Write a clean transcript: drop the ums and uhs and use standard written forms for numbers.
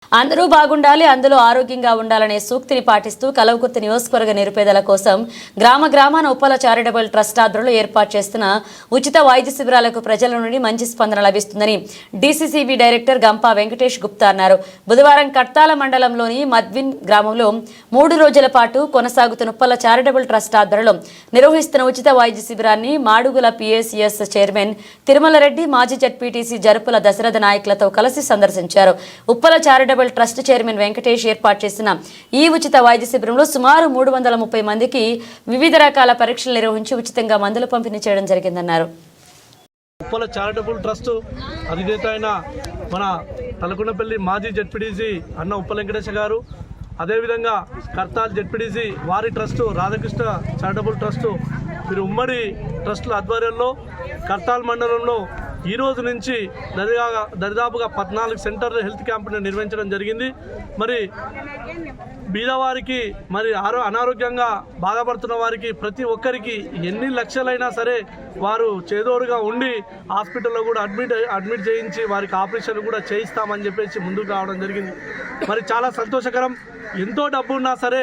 అందరూ బాగుండాలి, అందులో ఆరోగ్యంగా ఉండాలనే సూక్తిని పాటిస్తూ కలవకుర్తి నియోజకవర్గ నిరుపేదల కోసం గ్రామాన ఉప్పల చారిటబుల్ ట్రస్ట్ ఆధ్వర్యంలో ఏర్పాటు చేస్తున్న ఉచిత వైద్య శిబిరాలకు ప్రజల నుండి మంచి స్పందన లభిస్తుందని డీసీసీబీ డైరెక్టర్ గంపా వెంకటేష్ గుప్తా అన్నారు. బుధవారం కట్టాల మండలంలోని మద్విన్ గ్రామంలో 3 రోజుల పాటు కొనసాగుతున్న ఉప్పల చారిటబుల్ ట్రస్ట్ ఆధ్వర్యంలో నిర్వహిస్తున్న ఉచిత వైద్య శిబిరాన్ని మాడుగుల పిఎస్సిఎస్ చైర్మన్ తిరుమల రెడ్డి, మాజీ జడ్పీటీసీ జరుపుల దశరథ నాయకులతో కలిసి సందర్శించారు. Uppala charitable trust chairman Venkatesh ఏర్పాటు చేసిన ఈ ఉచిత వైద్య శిబిరంలో సుమారు 330 మందికి వివిధ రకాల పరీక్షలు నిర్వహించి ఉచితంగా మందులు పంపిణీ చేయడం జరిగిందన్నారు. ఉప్పల చారిటబుల్ ట్రస్ట్ అధినేత అయిన మన తలకొండపల్లి మాజీ జడ్పీటీసీ అన్న ఉప్పల వెంకటేష్ గారు, అదేవిధంగా కర్తాల్ జడ్పీటీసీ వారి ట్రస్టు రాధాకృష్ణ చారిటబుల్ ట్రస్టు వీరు ఉమ్మడి ట్రస్టుల ఆధ్వర్యంలో కర్తాల్ మండలంలో ఈ రోజు నుంచి దరిదాపుగా 14 సెంటర్లు హెల్త్ క్యాంపును నిర్వహించడం జరిగింది. మరి బీదవారికి, మరి అనారోగ్యంగా బాధపడుతున్న వారికి ప్రతి ఒక్కరికి ఎన్ని లక్షలైనా సరే వారు చేదోడుగా ఉండి హాస్పిటల్లో కూడా అడ్మిట్ చేయించి వారికి ఆపరేషన్ కూడా చేయిస్తామని చెప్పేసి ముందుకు రావడం జరిగింది. మరి చాలా సంతోషకరం. ఎంతో డబ్బు ఉన్నా సరే